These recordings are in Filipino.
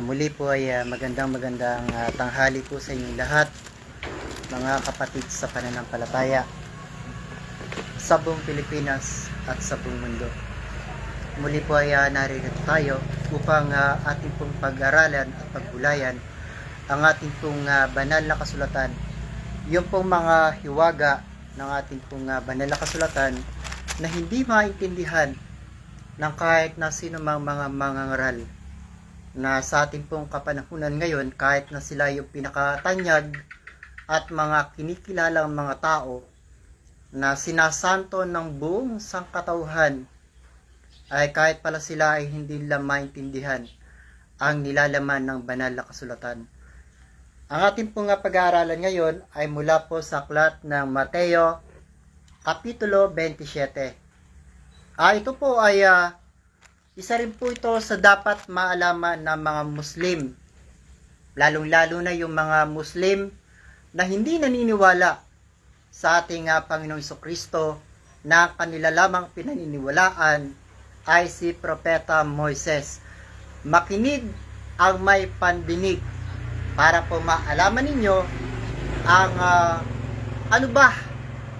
Muli po ay magandang tanghali po sa inyong lahat, mga kapatid sa pananampalataya sa buong Pilipinas at sa buong mundo. Muli po ay naririto tayo upang ating pong pag-aralan at pagbulayan ang ating pong banal na kasulatan, yung pong mga hiwaga ng ating pong banal na kasulatan na hindi maintindihan ng kahit na sino mang mga mangangaral na sa ating pong kapanahunan ngayon, kahit na sila yung pinakatanyag at mga kinikilalang mga tao na sinasanto ng buong sangkatauhan, ay kahit pala sila ay hindi nila maintindihan ang nilalaman ng banal na kasulatan. Ang ating pong pag-aaralan ngayon ay mula po sa aklat ng Mateo Kapitulo 27. Ito po ay isa rin po ito sa dapat maalaman ng mga Muslim, lalong-lalo na yung mga Muslim na hindi naniniwala sa ating Panginoong Jesucristo, na kanila lamang pinaniniwalaan ay si Propeta Moises. Makinig ang may pandinig para po maalaman ninyo ang ano ba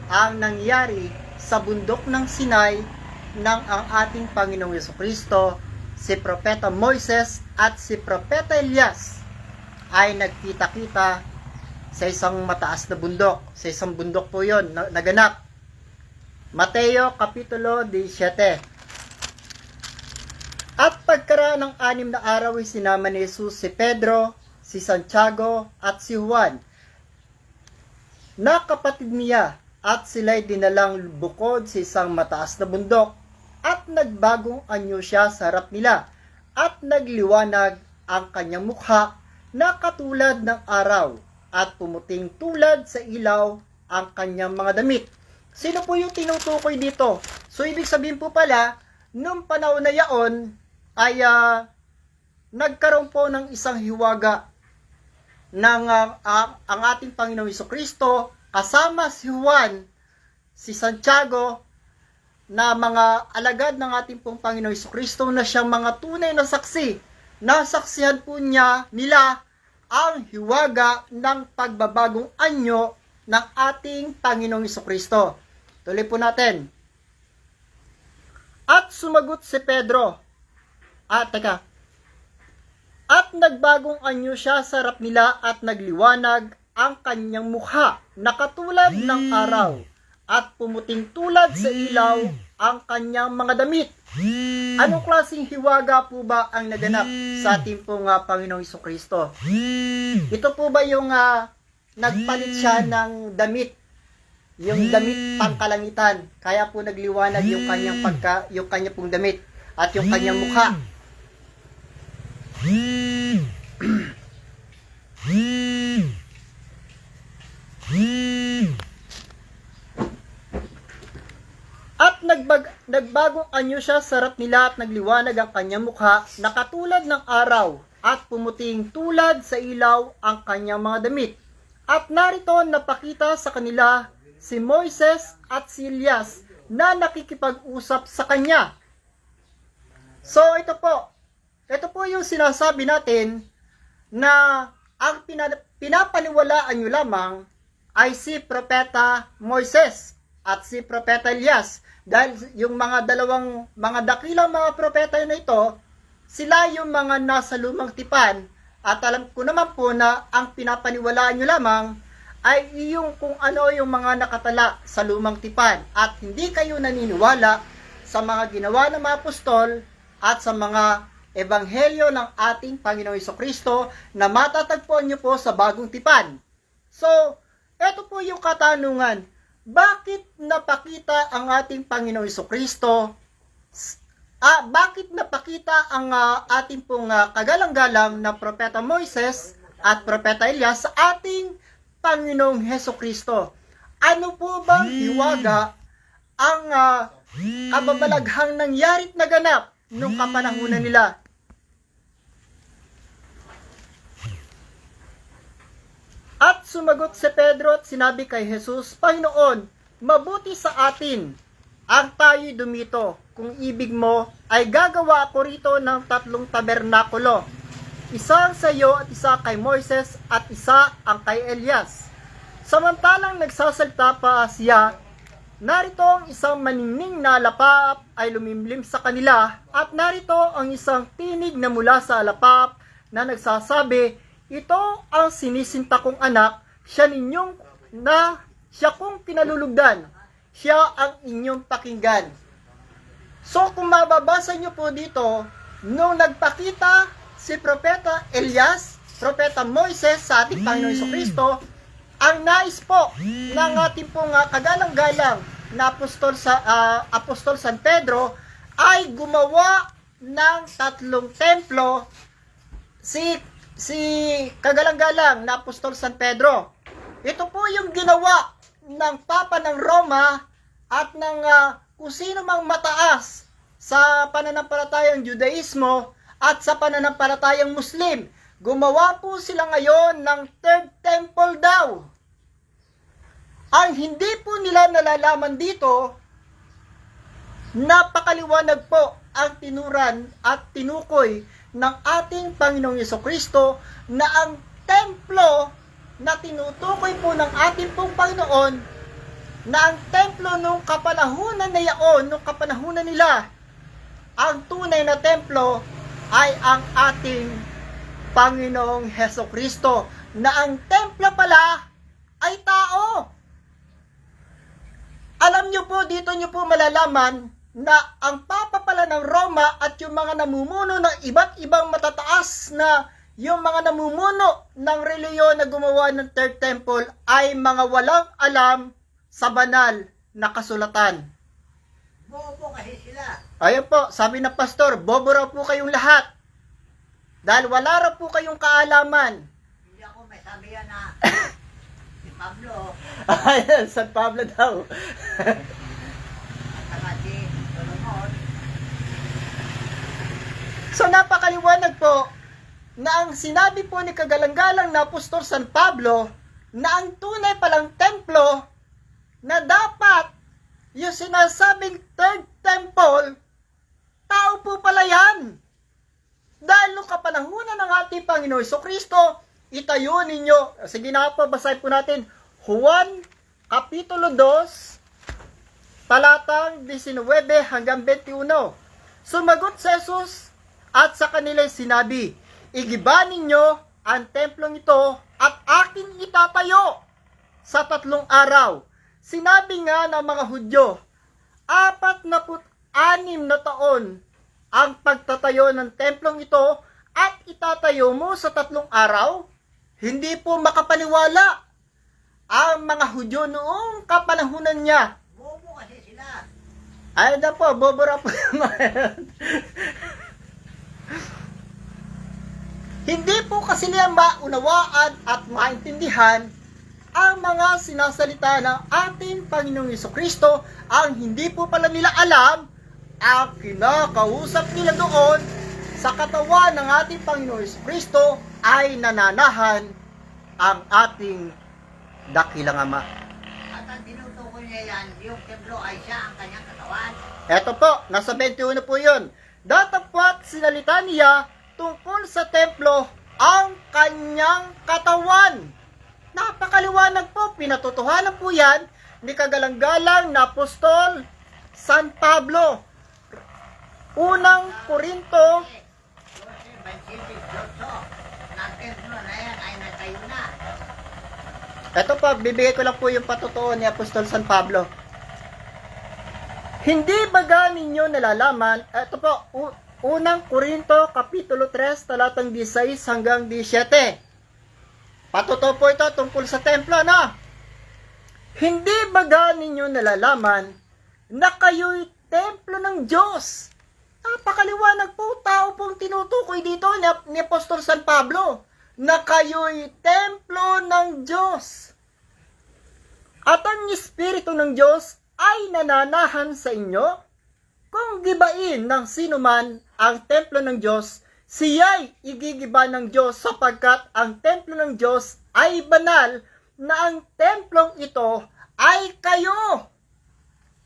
ang nangyari sa bundok ng Sinai ng ang ating Panginoong Jesucristo. Si Propeta Moises at si Propeta Elias ay nagkita-kita sa isang mataas na bundok. Sa isang bundok po yun naganap. Mateo Kapitulo 17. At pagkaraan ng 6 na araw ay sinama ni Jesus si Pedro, si Santiago at si Juan na kapatid niya, at sila'y dinalang bukod sa isang mataas na bundok, at nagbagong anyo siya sa harap nila, at nagliwanag ang kanyang mukha na katulad ng araw, at pumuting tulad sa ilaw ang kanyang mga damit. Sino po yung tinutukoy dito? So ibig sabihin po pala, nung panahon na yaon ay nagkaroon po ng isang hiwaga ng ang ating Panginoong Jesucristo kasama si Juan, si Santiago, na mga alagad ng ating pong Panginoong Jesucristo, na siyang mga tunay na saksi. Nasaksihan po nila ang hiwaga ng pagbabagong anyo ng ating Panginoong Jesucristo. Tuloy po natin. At sumagot si Pedro. At nagbagong anyo siya sa harap nila, at nagliwanag ang kanyang mukha na katulad ng araw, at pumuting tulad sa ilaw ang kanyang mga damit. Anong klaseng hiwaga po ba ang naganap sa ating pong Panginoong Jesucristo? Ito po ba yung nagpalit siya ng damit? Yung damit pangkalangitan, kaya po nagliwanag yung kanyang yung kanyang pong damit at yung kanyang mukha. At nagbagong anyo siya sa harap nila, at nagliwanag ang kanyang mukha na katulad ng araw, at pumuting tulad sa ilaw ang kanyang mga damit. At narito napakita sa kanila si Moises at si Elias na nakikipag-usap sa kanya. So ito po yung sinasabi natin na ang pinapaniwalaan nyo lamang ay si Propeta Moises at si Propeta Elias. Dahil yung mga dalawang mga dakilang mga propeta na ito, sila yung mga nasa lumang tipan. At alam ko naman po na ang pinapaniwalaan nyo lamang ay yung kung ano yung mga nakatala sa lumang tipan. At hindi kayo naniniwala sa mga ginawa ng mga apostol at sa mga ebanghelyo ng ating Panginoong Jesucristo na matatagpuan nyo po sa bagong tipan. So, eto po yung katanungan. Bakit napakita ang ating Panginoong Jesucristo? Bakit napakita ang ating pong kagalang-galang na Propeta Moises at Propeta Elias sa ating Panginoong Jesucristo? Ano po bang hiwaga ang kababalaghang nangyarit na ganap nung kapanahunan nila? At sumagot si Pedro at sinabi kay Jesus, Panginoon, mabuti sa atin ang tayo'y dumito. Kung ibig mo, ay gagawa ako rito ng 3 tabernakulo. Isa sa iyo at isa kay Moises at isa ang kay Elias. Samantalang nagsasalita pa siya, narito ang isang maningning na alapap ay lumimlim sa kanila at narito ang isang tinig na mula sa alapap na nagsasabi, ito ang sinisinta kong anak, siya kong pinalulugdan, siya ang inyong pakinggan. So kung mababasa nyo po dito, nung nagpakita si Propeta Elias, Propeta Moises sa ating Panginoon Jesucristo, ang nais po ng ating pong kagalang-galang na Apostol San Pedro ay gumawa ng 3 templo si kagalang-galang na Apostol San Pedro. Ito po yung ginawa ng Papa ng Roma at ng kung sino mang mataas sa pananampalatayang Judaismo at sa pananampalatayang Muslim. Gumawa po sila ngayon ng 3rd temple daw. Ang hindi po nila nalalaman dito, napakaliwanag po ang tinuran at tinukoy ng ating Panginoong Jesucristo na ang templo na tinutukoy po ng ating pong Panginoon, na ang templo nung kapanahunan na yaon, nung kapanahunan nila, ang tunay na templo ay ang ating Panginoong Jesucristo, na ang templo pala ay tao. Alam nyo po, dito nyo po malalaman na ang Papa pala ng Roma at yung mga namumuno ng iba't ibang matataas na yung mga namumuno ng reliyon na gumawa ng 3rd temple ay mga walang alam sa banal na kasulatan. Bobo kasi sila. Ayun po, sabi ng pastor, bobo raw po kayong lahat. Dahil wala raw po kayong kaalaman. Hindi ako may sabi yan na si Pablo Ayun, San Pablo daw. at saka si Solomon. So napakaliwanag po na ang sinabi po ni kagalang-galang na Apostol San Pablo na ang tunay palang templo na dapat yung sinasabing 3rd temple, tao po pala yan. Dahil nung kapanahunan ng ating Panginoon Jesucristo, itayo ninyo. Sige na po, basahin po natin. Juan, Kapitulo 2, talatang 19 hanggang 21. Sumagot si Jesus at sa kanila sinabi, igiba ninyo ang templong ito at aking itatayo sa 3 araw. Sinabi nga ng mga Hudyo, 46 na taon ang pagtatayo ng templong ito at itatayo mo sa 3 araw? Hindi po makapaniwala ang mga Hudyo noong kapanahunan niya. Bobo kasi sila. Ay na po, bobora po Hindi po kasi nila maunawaan at maintindihan ang mga sinasalita ng ating Panginoong Jesucristo. Ang hindi po pala nila alam, ang kinakausap nila doon sa katawan ng ating Panginoong Jesucristo ay nananahan ang ating dakilang Ama. At ang tinutukoy niya yan, yung templo ay siya ang kanyang katawan. Eto po, nasa 21 po yun. Datapwat sinalita niya tungkol sa templo ang kanyang katawan. Napakaliwanag po, pinatotohanan po yan ni kagalang-galang na Apostol San Pablo. Unang Korinto, Kasi 28 na templo na yan ay natayo na. eto po, bibigay ko lang po yung patotoo ni Apostol San Pablo. Hindi baga ninyo nalalaman, eto po, unang Korinto, Kapitulo 3, talatang 16 hanggang 17. Patotoo po ito tungkol sa templo, no? Hindi baga ninyo nalalaman na kayo'y templo ng Diyos? Napakaliwanag po, tao pong tinutukoy dito ni Apostol San Pablo na kayo'y templo ng Diyos. At ang Espiritu ng Diyos ay nananahan sa inyo. Kung gibain ng sino man ang templo ng Diyos, siya'y igigiba ng Diyos sapagkat ang templo ng Diyos ay banal na ang templong ito ay kayo.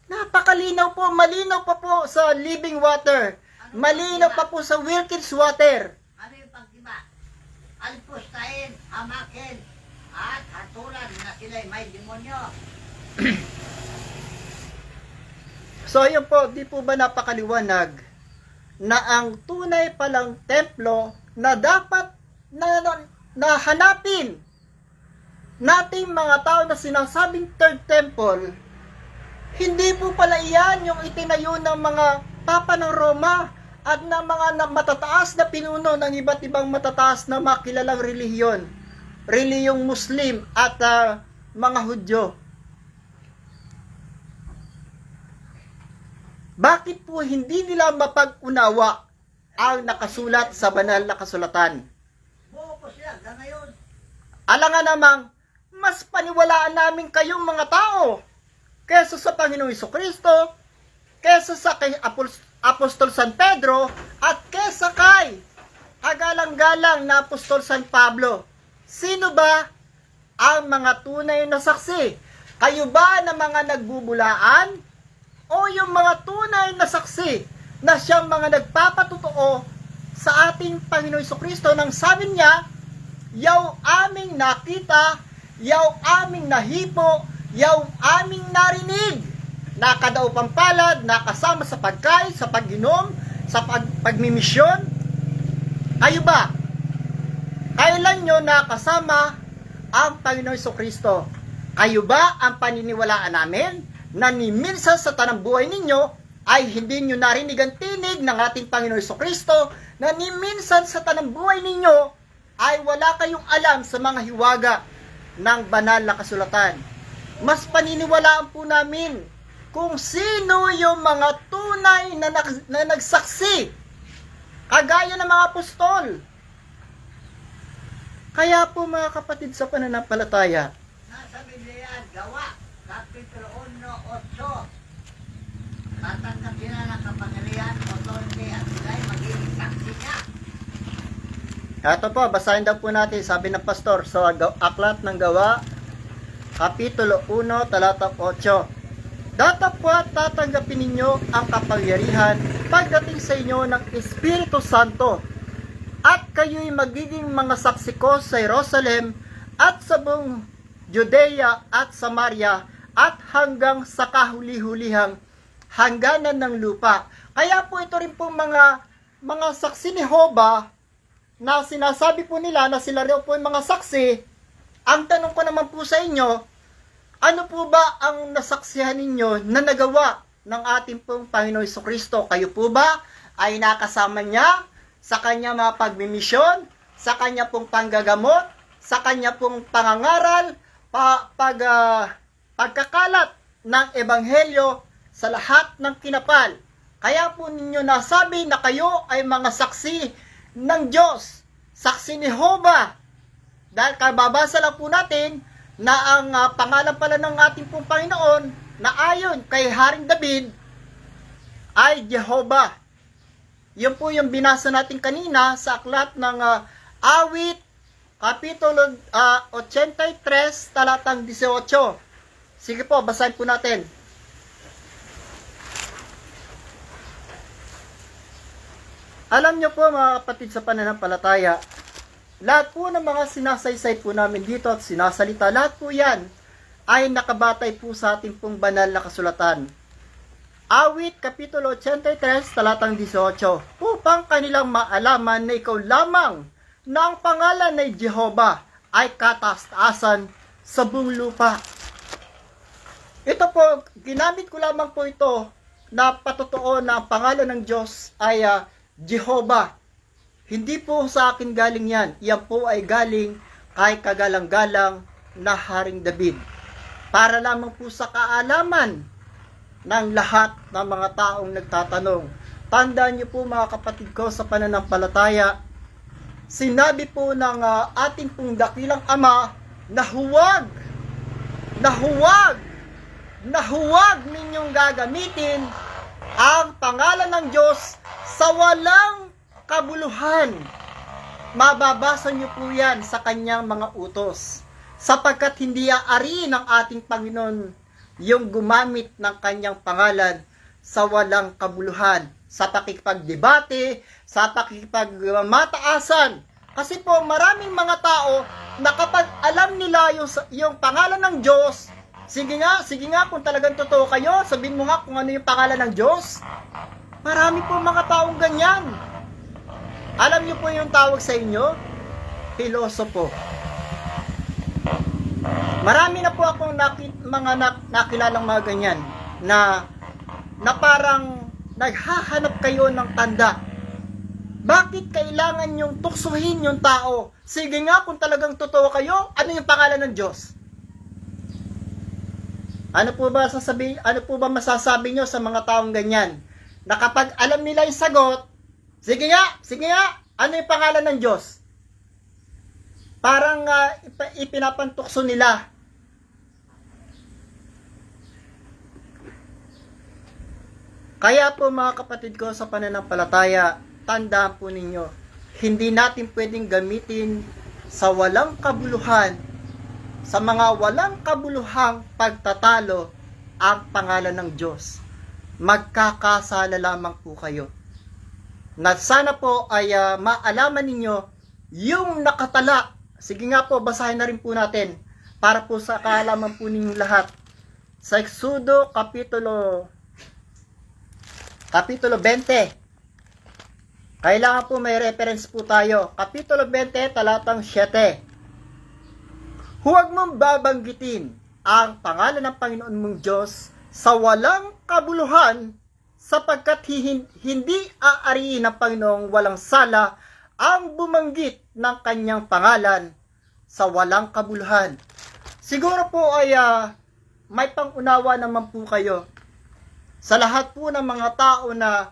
Napakalinaw po, malinaw pa po sa living water. Malinaw pa po sa Wilkins water. Ano yung pagkiba? alpustahin, hamakin, at hatulan na sila'y may demonyo. So ayun po, di po ba napakaliwanag na ang tunay palang templo na dapat na hanapin nating mga tao na sinasabing third temple, hindi po pala iyan yung itinayo ng mga papa ng Roma at ng mga matataas na pinuno ng iba't ibang matataas na makilalang relihiyong Muslim at mga Hudyo. Bakit po hindi nila mapag-unawa ang nakasulat sa banal na kasulatan? Buo po sila hanggang ngayon. Alangan namang, mas paniwalaan namin kayong mga tao kesa sa Panginoong Jesucristo, kesa sa kay Apostol San Pedro, at kesa kay agalang-galang na Apostol San Pablo. Sino ba ang mga tunay na saksi? Kayo ba na mga nagbubulaan? O yung mga tunay na saksi na siyang mga nagpapatotoo sa ating Panginoong Jesucristo nang sabi niya, yaw aming nakita, yaw aming nahipo, yaw aming narinig, nakadaw pampalad, nakasama sa pagkain, sa pag-inom, sa pagmimisyon. Kayo ba? Kailan nyo nakasama ang Panginoong Jesucristo? Kayo ba ang paniniwalaan namin na ni minsan sa tanang buhay ninyo ay hindi nyo narinig ang tinig ng ating Panginoong Jesucristo, na ni minsan sa tanang buhay ninyo ay wala kayong alam sa mga hiwaga ng banal na kasulatan? Mas paniniwalaan po namin kung sino yung mga tunay na nagsaksi, kagaya ng mga apostol. Kaya po mga kapatid sa pananampalataya, Nasa Biblia, Gawa, Kapitulo 1:8. Tatanggap sila ng kapangyarihan, authority, at sila'y magiging saksi niya. ito po, basahin daw po natin, sabi ng pastor, sa Aklat ng Gawa, Kapitulo 1, talata 8. Datapwat tatanggapin ninyo ang kapangyarihan pagdating sa inyo ng Espiritu Santo, at kayo'y magiging mga saksi ko sa Jerusalem at sa buong Judea at Samaria at hanggang sa kahuli-hulihang hangganan ng lupa. Kaya po ito rin po mga saksi ni Jehovah na sinasabi po nila na sila rin po yung mga saksi. Ang tanong ko naman po sa inyo, ano po ba ang nasaksihan ninyo na nagawa ng ating pong Panginoon Jesucristo? Kayo po ba ay nakasama niya sa kanya mga pagmimisyon, sa kanya pong panggagamot, sa kanya pong pangangaral, pagkakalat ng ebanghelyo sa lahat ng kinapal? Kaya po ninyo nasabi na kayo ay mga saksi ng Diyos, saksi ni Jehovah. Dahil kababasa lang po natin na ang pangalan pala ng ating pong Panginoon na ayon kay Haring David ay Jehovah. Yun po yung binasa natin kanina sa aklat ng Awit, Kapitulo 83, talatang 18. Sige po, basahin po natin. Alam nyo po mga kapatid sa pananampalataya, lahat po ng mga sinasaysay po namin dito at sinasalita, lahat po yan ay nakabatay po sa ating pong banal na kasulatan. Awit, Kapitulo 83, talatang 18. Upang kanilang maalaman na ikaw lamang na ang pangalan ng Jehovah ay kataas-taasan sa buong lupa. Ito po, ginamit ko lamang po ito na patotoo na ang pangalan ng Diyos ay Jehovah. Hindi po sa akin galing yan. Yan po ay galing kay kagalang-galang na Haring David. Para lamang po sa kaalaman ng lahat ng mga taong nagtatanong. Tandaan niyo po mga kapatid ko sa pananampalataya, sinabi po ng ating pong dakilang Ama na huwag ninyong gagamitin ang pangalan ng Diyos sa walang kabuluhan. Mababasa niyo po yan sa kanyang mga utos. Sapagkat hindi aari ng ating Panginoon yung gumamit ng kanyang pangalan sa walang kabuluhan, sa pakikipagdebate, sa pakikipagmataasan. Kasi po, maraming mga tao na kapag alam nila yung pangalan ng Diyos, sige nga, kung talagang totoo kayo, sabihin mo nga kung ano yung pangalan ng Diyos. Marami po mga taong ganyan. Alam niyo po yung tawag sa inyo? Pilosopo. Marami na po akong nakilalang mga ganyan na parang naghahanap kayo ng tanda. Bakit kailangan yung tuksuhin yung tao? Sige nga, kung talagang totoo kayo, ano yung pangalan ng Diyos? Ano po ba masasabi nyo sa mga taong ganyan? Na kapag alam nila yung sagot, sige nga, ano yung pangalan ng Diyos? Parang ipinapantukso nila. Kaya po mga kapatid ko sa pananampalataya, tandaan po ninyo, hindi natin pwedeng gamitin sa walang kabuluhan, sa mga walang kabuluhang pagtatalo ang pangalan ng Diyos. Magkakasala lamang po kayo. Na sana po ay maalaman ninyo yung nakatala. Sige nga po, basahin na rin po natin para po sa kaalaman po ninyong lahat. Sa Exodo Kapitulo 20. Kailangan po may reference po tayo. Kapitulo 20, talatang 7. Huwag mong babanggitin ang pangalan ng Panginoon mong Diyos sa walang kabuluhan, sapagkat hindi aariin ng Panginoong walang sala ang bumanggit ng kanyang pangalan sa walang kabuluhan. Siguro po ay may pangunawa naman po kayo sa lahat po ng mga tao na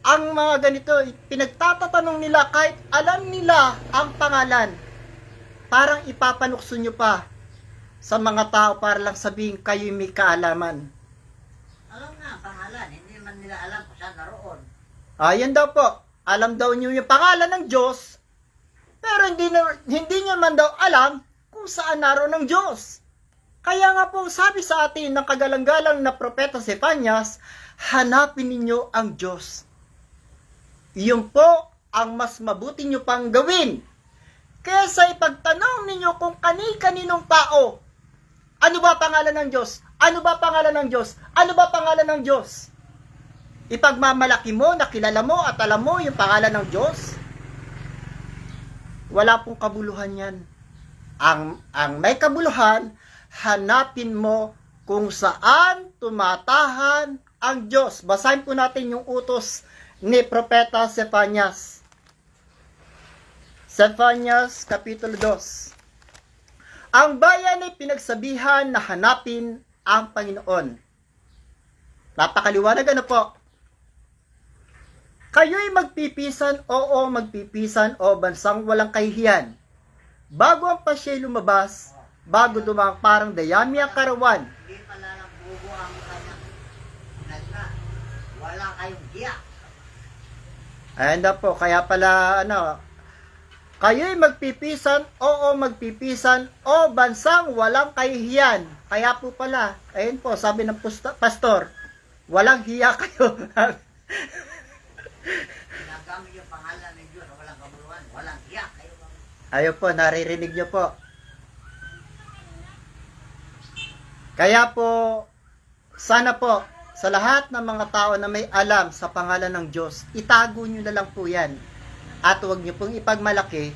ang mga ganito, pinagtatatanong nila kahit alam nila ang pangalan. Parang ipapanukso nyo pa sa mga tao para lang sabihin kayo may kaalaman. Alam nga ang pangalan, hindi man nila alam kung saan naroon. Ayan daw po, alam daw nyo yung pangalan ng Diyos, pero hindi nyo man daw alam kung saan naroon ng Diyos. Kaya nga po sabi sa atin ng kagalang-galang na propeta Zephanias, hanapin ninyo ang Diyos. Iyon po ang mas mabuti nyo pang gawin kaysa ipagtanong ninyo kung kani-kaninong tao, ano ba pangalan ng Diyos? Ano ba pangalan ng Diyos? Ano ba pangalan ng Diyos? Ipagmamalaki mo, nakilala mo at alam mo yung pangalan ng Diyos? Wala pong kabuluhan yan. Ang may kabuluhan, hanapin mo kung saan tumatahan ang Diyos. Basahin po natin yung utos ni Propeta Zephanias. Zephanias, Kapitulo 2. Ang bayan ay pinagsabihan na hanapin ang Panginoon. Napakaliwanag ano po. Kayo'y magpipisan, o bansang walang kahihiyan. Bago ang pasya'y lumabas, bago dumang parang dayami ang karawan. Hindi pala nagbubo ang kanyang nagna. Wala kayong hiya. Ayan na po, kaya pala kayo'y magpipisan, o bansang walang kahihiyan. Kaya po pala, ayun po, sabi ng pastor, walang hiya kayo. Ginagamit yung pangalan ng Diyos, walang kabuluhan, walang hiya kayo. Ayun po, naririnig nyo po. Kaya po, sana po, sa lahat ng mga tao na may alam sa pangalan ng Diyos, itago nyo na lang po yan. At huwag nyo pong ipagmalaki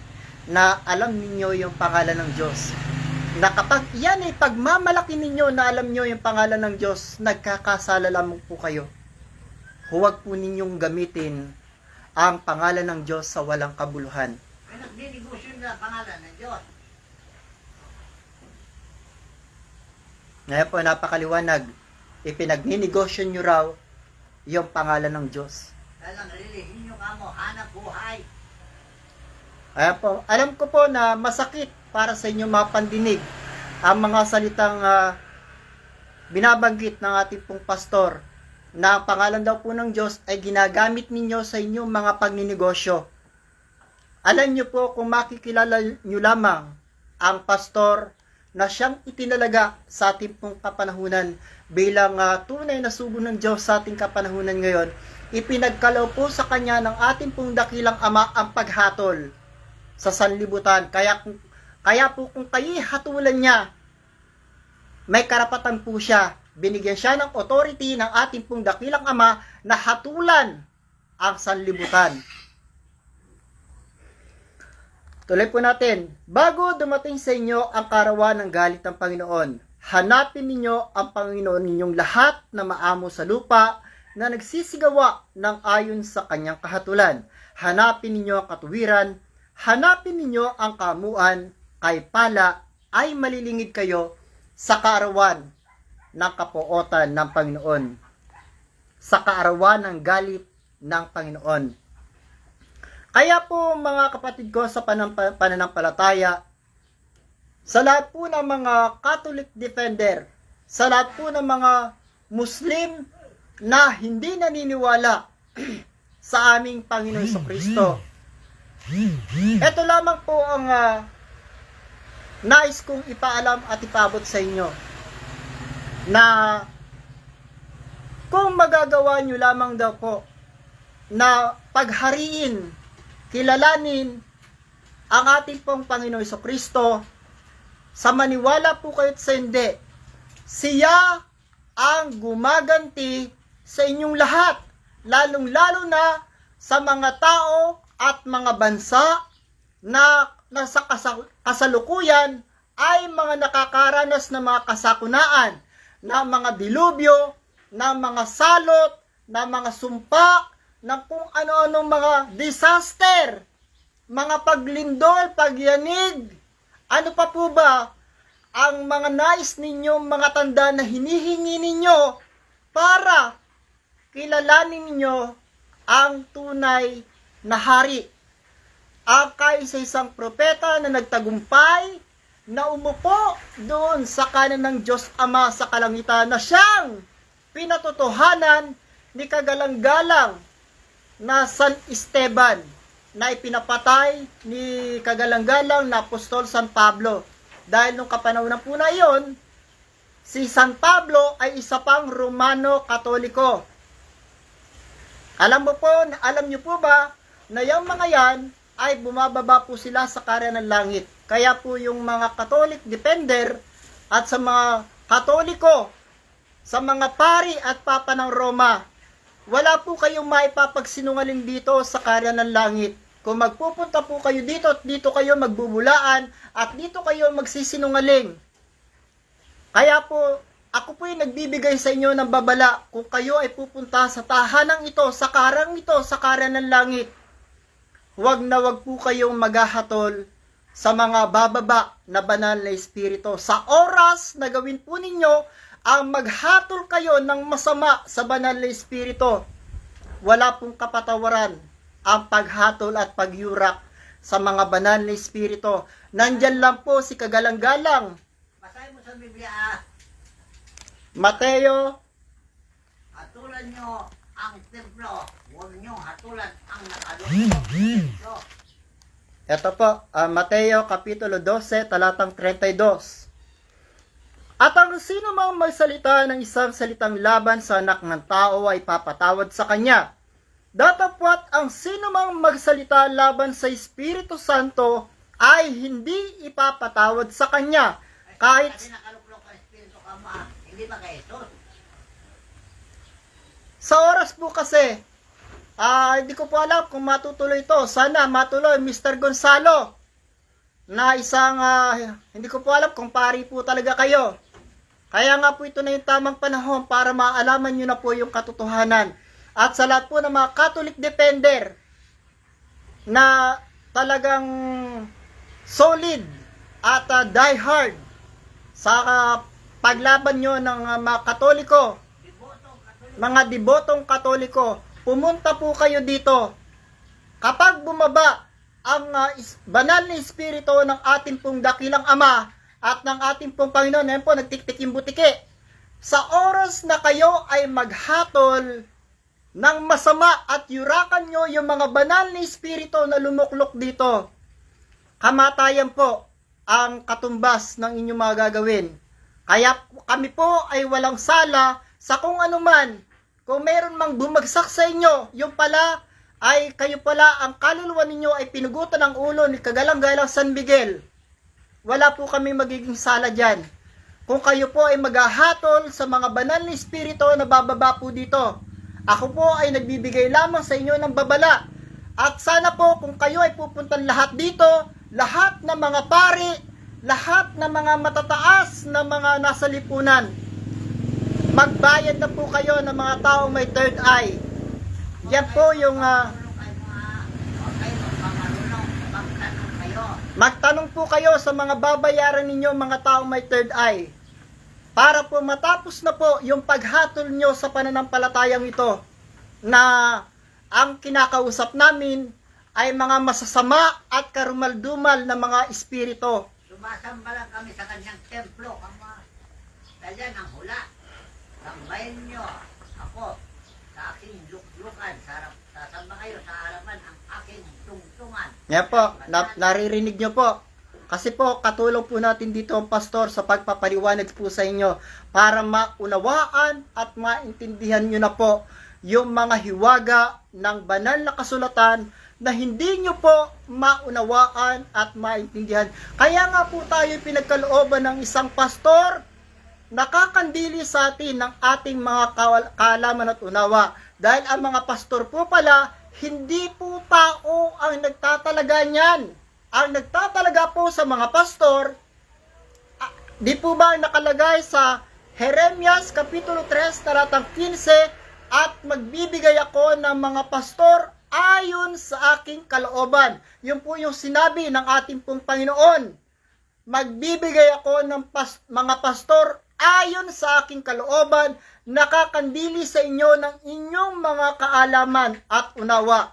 na alam ninyo yung pangalan ng Diyos. Na kapag yan ay pagmamalaki ninyo na alam nyo yung pangalan ng Diyos, nagkakasala lamang po kayo. Huwag po ninyong gamitin ang pangalan ng Diyos sa walang kabuluhan. May nagninegosyo na pangalan ng Diyos. Ngayon po, napakaliwanag. Ipinagninegosyo nyo raw yung pangalan ng Diyos. Dalang relihin nyo kamo, hanap buhay. Ayan po, alam ko po na masakit para sa inyo mapandinig ang mga salitang binabanggit ng ating pong pastor na ang pangalan daw po ng Diyos ay ginagamit ninyo sa inyong mga pagninegosyo. Alam nyo po kung makikilala nyo lamang ang pastor na siyang itinalaga sa ating pong kapanahunan bilang tunay na sugo ng Diyos sa ating kapanahunan ngayon, ipinagkaloob po sa kanya ng ating pong dakilang Ama ang paghatol sa sanlibutan. Kaya po kung kayo'y hatulan niya, may karapatan po siya. Binigyan siya ng authority ng ating pong dakilang Ama na hatulan ang sanlibutan. Tuloy po natin. Bago dumating sa inyo ang karawan ng galit ng Panginoon, hanapin ninyo ang Panginoon ninyong lahat na maamo sa lupa na nagsisigawa ng ayon sa kanyang kahatulan. Hanapin ninyo ang katuwiran, hanapin ninyo ang kamuan, kay pala ay malilingid kayo sa kaarawan ng kapuotan ng Panginoon, sa kaarawan ng galit ng Panginoon. Kaya po mga kapatid ko sa pananampalataya, sa lahat po ng mga Catholic defender, sa lahat po ng mga Muslim na hindi naniniwala sa aming Panginoon Jesucristo, ito lamang po ang nais kong ipaalam at ipabot sa inyo, na kung magagawa nyo lamang daw po na paghariin, kilalanin ang ating pong Panginoon Jesucristo, sa maniwala po kayo at sa hindi, siya ang gumaganti sa inyong lahat, lalong-lalo na sa mga tao at mga bansa na nasa kasalukuyan ay mga nakakaranas ng mga kasakunaan, ng mga dilubyo, ng mga salot, ng mga sumpa, ng kung ano-anong mga disaster, mga paglindol, pagyanig, ano pa po ba ang mga nais ninyong mga tanda na hinihingi ninyo para kilalanin ninyo ang tunay na hari, ang kaisa-isang propeta na nagtagumpay, na umupo doon sa kanan ng Diyos Ama sa kalangitan, na siyang pinatotohanan ni kagalang-galang na San Esteban, na ipinapatay ni kagalang-galang na Apostol San Pablo. Dahil nung kapanahonan po na iyon, si San Pablo ay isa pang Romano Katoliko. Alam niyo po ba na yung mga yan ay bumababa po sila sa karya ng langit. Kaya po yung mga Catholic defender at sa mga Katoliko, sa mga pari at papa ng Roma, wala po kayong maipapagsinungaling dito sa karya ng langit. Kung magpupunta po kayo dito at dito kayo magbubulaan at dito kayo magsisinungaling. Kaya po, ako po yung nagbibigay sa inyo ng babala kung kayo ay pupunta sa tahanang ito, sa karang ito, sa karya ng langit. Huwag na huwag po kayong maghahatol sa mga bababa na banal na espiritu. Sa oras na gawin po ninyo ang maghatol kayo ng masama sa banal na espiritu, wala pong kapatawaran ang paghatol at pagyurak sa mga banal na espiritu. Nandyan lang po si kagalang-galang. Basahin mo sa Biblia, Mateo, hatulan nyo ang templo, huwag nyo hatulan ang nakalungkot sa templo. ito po, Mateo Kapitulo 12, talatang 32. At ang sino mang magsalita ng isang salitang laban sa anak ng tao ay papatawad sa kanya. Datapwat ang sino mang magsalita laban sa Espiritu Santo ay hindi ipapatawad sa kanya. Kahit Kasi nakaluklok ang Espiritu Ama, hindi ba kay Jesus? sa oras po kasi, hindi ko po alam kung matutuloy ito. Sana matuloy, Mr. Gonzalo, na isang, hindi ko po alam kung pari po talaga kayo. Kaya nga po ito na yung tamang panahon para maalaman nyo na po yung katotohanan. At sa lahat po ng mga Catholic defender na talagang solid at die hard sa paglaban nyo ng mga Katoliko, mga debotong Katoliko, pumunta po kayo dito. Kapag bumaba ang banal na espiritu ng ating pong dakilang Ama at ng ating pong Panginoon, yan po, nagtiktik yung butike. Sa oras na kayo ay maghatol ng masama at yurakan nyo yung mga banal na espiritu na lumuklok dito, kamatayan po ang katumbas ng inyong mga gagawin. Kaya kami po ay walang sala sa kung anuman, kung meron mang bumagsak sa inyo, yung pala ay kayo pala, ang kaluluwa ninyo ay pinugutan ng ulo ni Kagalang-galang San Miguel. Wala po kami magiging sala dyan. Kung kayo po ay maghahatol sa mga banal na espiritu na bababa po dito, ako po ay nagbibigay lamang sa inyo ng babala. At sana po kung kayo ay pupuntan lahat dito, lahat ng mga pari, lahat ng mga matataas na mga nasa lipunan, magbayad na po kayo ng mga taong may third eye. Yan po yung magtanong po kayo sa mga babayaran ninyo mga taong may third eye. Para po matapos na po yung paghatol nyo sa pananampalatayang ito na ang kinakausap namin ay mga masasama at karumaldumal na mga espiritu. Sumasamba lang kami sa kanyang templo. Dahil ang hula. Sambahin nyo ako sa aking luklukan. Sasamba kayo sa harapan ang aking tungtungan. Yan po, naririnig nyo po. Kasi po, katulong po natin dito ang pastor sa pagpapaliwanag po sa inyo para maunawaan at maintindihan nyo na po yung mga hiwaga ng banal na kasulatan na hindi nyo po maunawaan at maintindihan. Kaya nga po tayo pinagkalooban ng isang pastor nakakandili sa atin ng ating mga kaalaman at unawa. Dahil ang mga pastor po pala, hindi po tao ang nagtatalaga niyan. Ang nagtatalaga po sa mga pastor, di po ba nakalagay sa Jeremias Kapitulo 3, talatang 15, at magbibigay ako ng mga pastor ayon sa aking kalooban. Yun po yung sinabi ng ating pong Panginoon. Magbibigay ako ng mga pastor ayon sa aking kalooban, nakakandili sa inyo ng inyong mga kaalaman at unawa.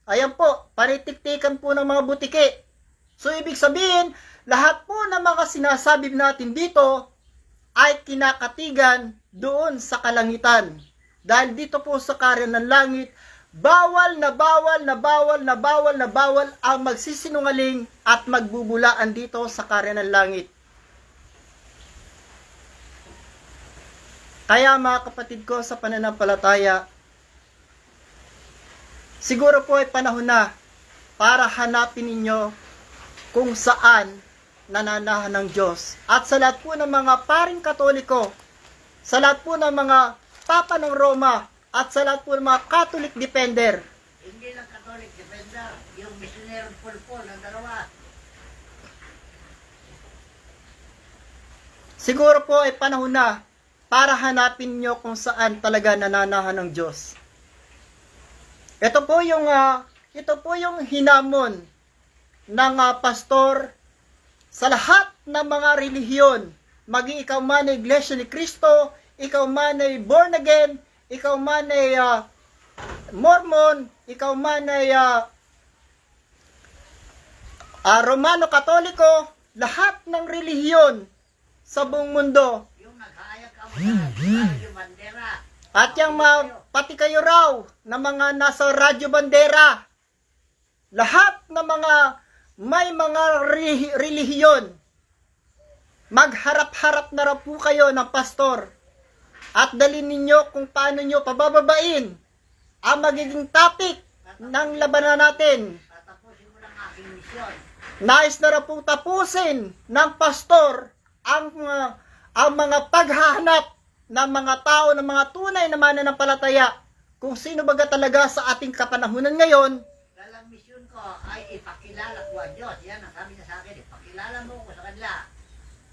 Ayan po, panitiktikan po ng mga butiki. So, ibig sabihin, lahat po ng mga sinasabi natin dito ay kinakatigan doon sa kalangitan. Dahil dito po sa karyan ng langit, bawal na bawal na bawal na bawal na bawal ang magsisinungaling at magbubulaan dito sa karyan ng langit. Kaya mga kapatid ko sa pananampalataya, siguro po ay panahon na para hanapin ninyo kung saan nananahan ng Diyos. At sa lahat po ng mga paring Katoliko, sa lahat po ng mga Papa ng Roma, at sa lahat po ng mga Catholic Defender. Hindi lang Catholic Defender, yung missionary pulpol, ang dalawa. Siguro po ay panahon na para hanapin nyo kung saan talaga nananahan ng Diyos. Ito po yung hinamon ng pastor sa lahat ng mga relihiyon. Maging ikaw man ay Iglesia ni Cristo, ikaw man ay born again, ikaw man ay Mormon, ikaw man ay Romano Katoliko, lahat ng relihiyon sa buong mundo. Yung naghahayag ka mo sa Radyo Bandera. At yung pati kayo raw na mga nasa Radyo Bandera, lahat ng mga may mga relihiyon, magharap-harap na raw po kayo ng pastor at dalhin ninyo kung paano nyo pabababain ang magiging topic ng labanan natin. Tatapusin mo ng aking misyon. Nais na raw po tapusin ng pastor ang mga paghahanap ng mga tao, ng mga tunay na mananampalataya, kung sino baga talaga sa ating kapanahunan ngayon. Dalang misyon ko ay ipakilala ko ang Diyos. Yan ang sabi niya sa akin, ipakilala mo ko sa kanila.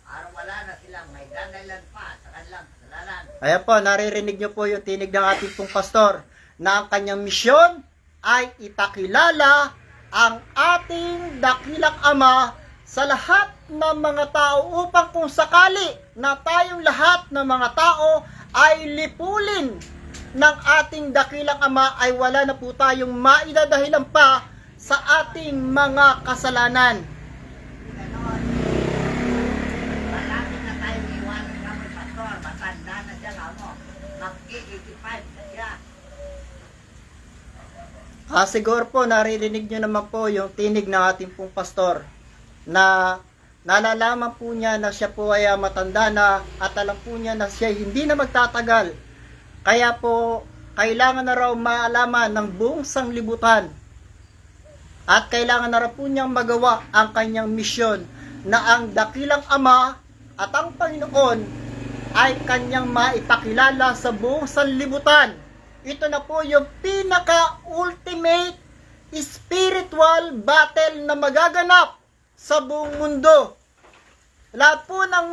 Araw wala na silang may dadalan pa sa kanilang kasalanan. Ayan po, naririnig nyo po yung tinig ng ating pong pastor na ang kanyang misyon ay ipakilala ang ating dakilang Ama sa lahat ng mga tao upang kung sakali na tayong lahat ng mga tao ay lipulin ng ating dakilang Ama ay wala na po tayong maidadahilan pa sa ating mga kasalanan. Ganon. Malapit na tayong iwanan kami, pastor. Matanda na siya nga mo. Mag-85 na siya. Siguro po naririnig nyo naman po yung tinig ng ating pong pastor na nalalaman po niya na siya po ay matanda na at alam po niya na siya hindi na magtatagal. Kaya po kailangan na raw maalaman ng buong sanglibutan at kailangan na raw po niyang magawa ang kanyang misyon na ang dakilang Ama at ang Panginoon ay kanyang maipakilala sa buong sanlibutan. Ito na po yung pinaka-ultimate spiritual battle na magaganap sa buong mundo. Lahat po ng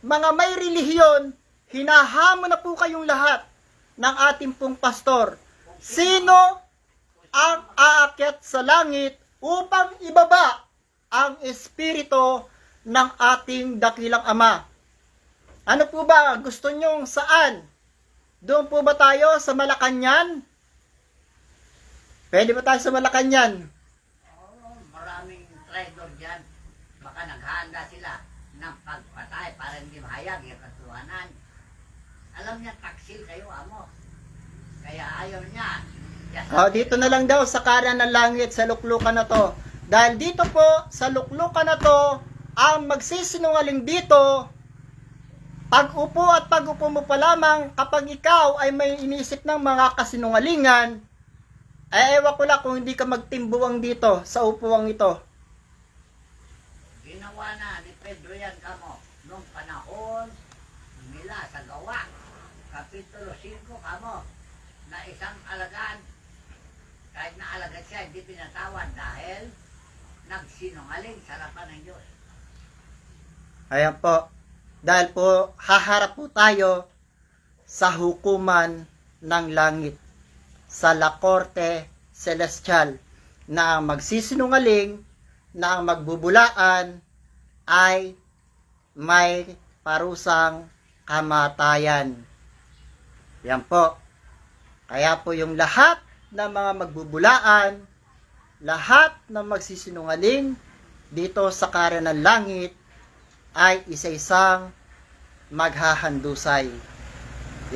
mga may relihiyon, hinahamon na po kayong lahat ng ating pong pastor. Sino ang aakyat sa langit upang ibaba ang espiritu ng ating dakilang Ama? Ano po ba? Gusto nyong saan? Doon po ba tayo sa Malacanang? Pwede ba tayo sa Malacanang? Oo, maraming traitor dyan. Baka naghahanda sila ng pagpatay para hindi mahayag yung katuhanan. Alam niya, taksil kayo, amo. Kaya ayaw niya. Dito na lang daw sa kanan ng langit sa luklukan na to. Dahil dito po sa luklukan na to, ang magsisinungaling dito, pag-upo at pag-upo mo pa lamang kapag ikaw ay may iniisip ng mga kasinungalingan, ay ewan ko lang kung hindi ka magtimbuwang dito sa upuwang ito. Ginawa na ni Pedro yan kamo nung panahon nila sa Gawa, Kapitulo 5 kamo, na isang alagad, kahit na alagad siya, hindi pinatawad dahil nagsinungaling sa harapan ng Diyos. Ayan po. Dahil po, haharap po tayo sa hukuman ng langit, sa La Corte Celestial, na ang magsisinungaling, na ang magbubulaan, ay may parusang kamatayan. Yan po. Kaya po yung lahat ng mga magbubulaan, lahat ng magsisinungaling dito sa karan ng langit ay isa-isang maghahandusay.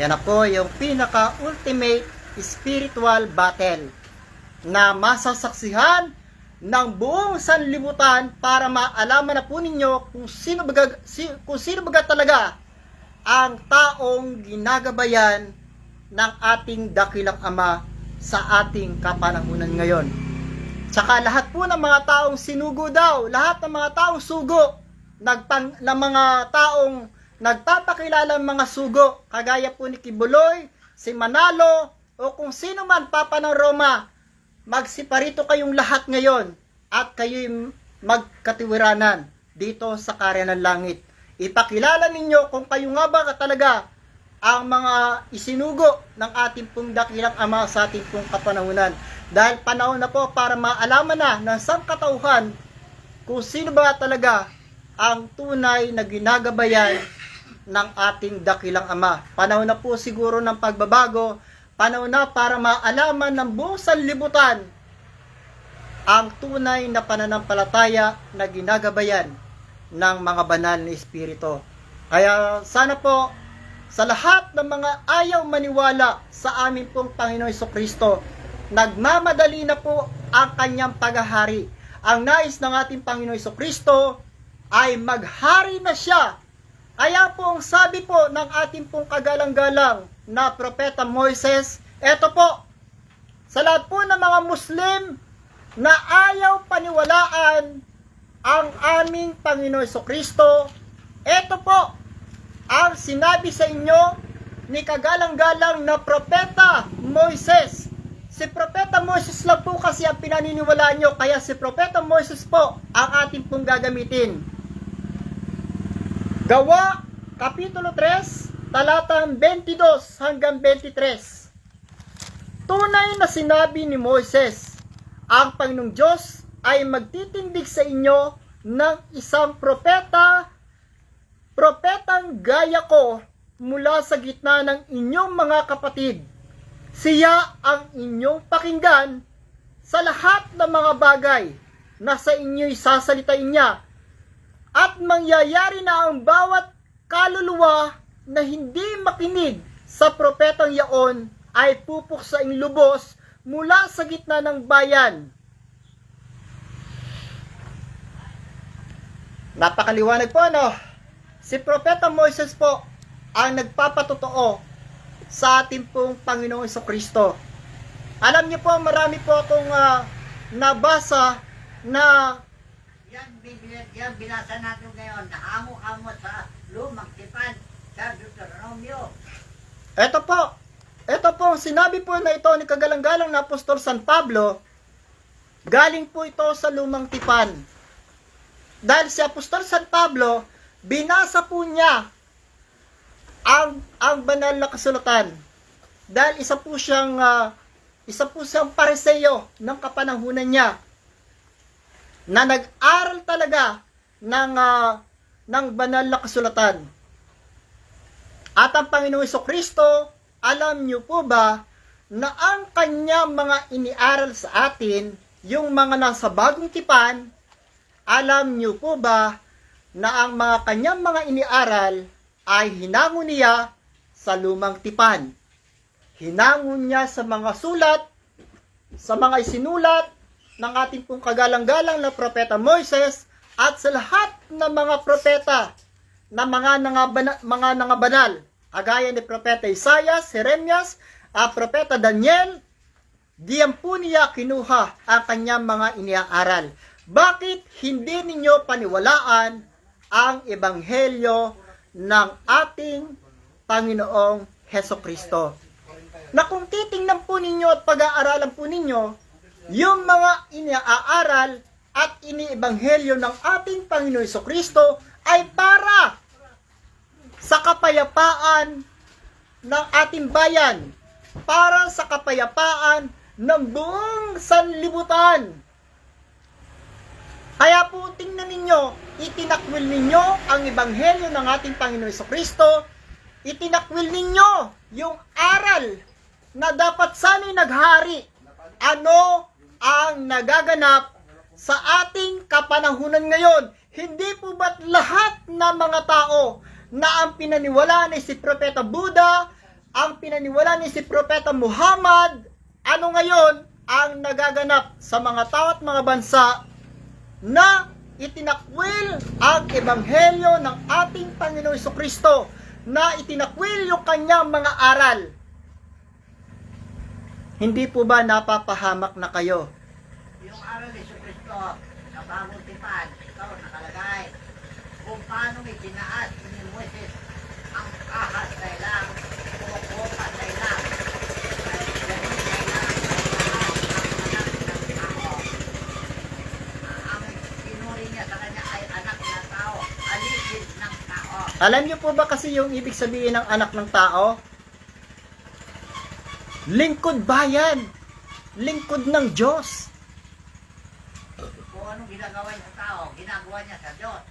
Yan na po yung pinaka-ultimate spiritual battle na masasaksihan ng buong sanlibutan para maalaman na po ninyo kung sino baga talaga ang taong ginagabayan ng ating dakilang Ama sa ating kapanahunan ngayon. Tsaka lahat po ng mga taong sinugo daw, lahat ng mga taong sugo, ng mga taong nagpapakilala ng mga sugo, kagaya po ni Kibuloy, si Manalo, o kung sino man Papa ng Roma, magsiparito kayong lahat ngayon at kayo'y magkatiwiranan dito sa karya ng langit. Ipakilala ninyo kung kayo nga ba talaga ang mga isinugo ng ating pong dakilang Ama sa ating pong kapanahunan. Dahil panahon na po para maalaman na ng sangkatauhan kung sino ba talaga ang tunay na ginagabayan ng ating dakilang Ama. Panahon na po siguro ng pagbabago, panahon na para maalaman ng buong sanlibutan ang tunay na pananampalataya na ginagabayan ng mga banal na espiritu. Kaya sana po sa lahat ng mga ayaw maniwala sa amin pong Panginoon Jesucristo, nagmamadali na po ang kanyang paghahari. Ang nais ng ating Panginoon Jesucristo ay maghari na siya. Kaya po ang sabi po ng ating pong kagalang-galang na Propeta Moises, eto po, sa lahat po ng mga Muslim na ayaw paniwalaan ang aming Panginoon Jesucristo, eto po ang sinabi sa inyo ni kagalang-galang na Propeta Moises. Si Propeta Moises lang po kasi ang pinaniniwalaan nyo, kaya si Propeta Moises po ang ating pong gagamitin. Gawa, Kapitulo 3, talatang 22 hanggang 23. Tunay na sinabi ni Moises, ang Panginoong Diyos ay magtitindig sa inyo ng isang propetang gaya ko mula sa gitna ng inyong mga kapatid. Siya ang inyong pakinggan sa lahat ng mga bagay na sa inyo'y sasalitain niya. At mangyayari na ang bawat kaluluwa na hindi makinig sa propetang yaon ay pupuksaing lubos mula sa gitna ng bayan. Napakaliwanag po, no? Si Propeta Moises po ang nagpapatotoo sa ating pong Panginoong Kristo. Alam niyo po, marami po akong nabasa na Yan, Biblia, yan, binasa natin ngayon. Nahango-hango sa lumang tipan sa Deuteronomio. ito po, sinabi po na ito ni kagalang-galang na Apostol San Pablo, galing po ito sa lumang tipan. Dahil si Apostol San Pablo, binasa po niya ang banal na kasulatan. Dahil isa po siyang Pariseo ng kapanahunan niya, na nag-aral talaga ng banal na kasulatan. At ang Panginoong Kristo, alam niyo po ba na ang kanyang mga iniaral sa atin, yung mga nasa bagong tipan, alam niyo po ba na ang mga kanyang mga iniaral ay hinango niya sa lumang tipan. Hinango niya sa mga sulat, sa mga isinulat ng ating pong kagalang-galang na propeta Moises at sa lahat ng mga propeta na mga nangabanal, agaya ni propeta Isaias, Jeremias, propeta Daniel. Diyan po niya kinuha ang kanyang mga iniaaral. Bakit hindi ninyo paniwalaan ang ebanghelyo ng ating Panginoong Hesukristo? Na kung titingnan po ninyo at pag-aaralan po ninyo yung mga iniaaral at iniebanghelyo ng ating Panginoong Hesukristo ay para sa kapayapaan ng ating bayan, para sa kapayapaan ng buong sanlibutan. Kaya po tingnan ninyo, itinakwil ninyo ang ebanghelyo ng ating Panginoong Hesukristo, itinakwil ninyo yung aral na dapat sana'y naghari. Ano ang nagaganap sa ating kapanahunan ngayon? Hindi po ba't lahat ng mga tao na ang pinaniwalaan ni si Propeta Buddha, ang pinaniwalaan ni si Propeta Muhammad, ano ngayon ang nagaganap sa mga tao at mga bansa na itinakwil ang ebanghelyo ng ating Panginoong Hesukristo, na itinakwil yung kanyang mga aral? Hindi po ba napapahamak na kayo? Yung aral ni Kristo sa bagong tipan, ikaw nakalagay kung paano itinaas ni Moises ang ahas na ilang, kumukuha sa ilang, at ganun na ilang ang anak ng tao. Ang pinuri niya sa kanya ay anak ng tao, aligid ng tao. Alam niyo po ba kasi yung ibig sabihin ng anak ng tao? Lingkod bayan, lingkod ng Diyos. Kung anong ginagawa niya sa tao, ginagawa niya sa Diyos.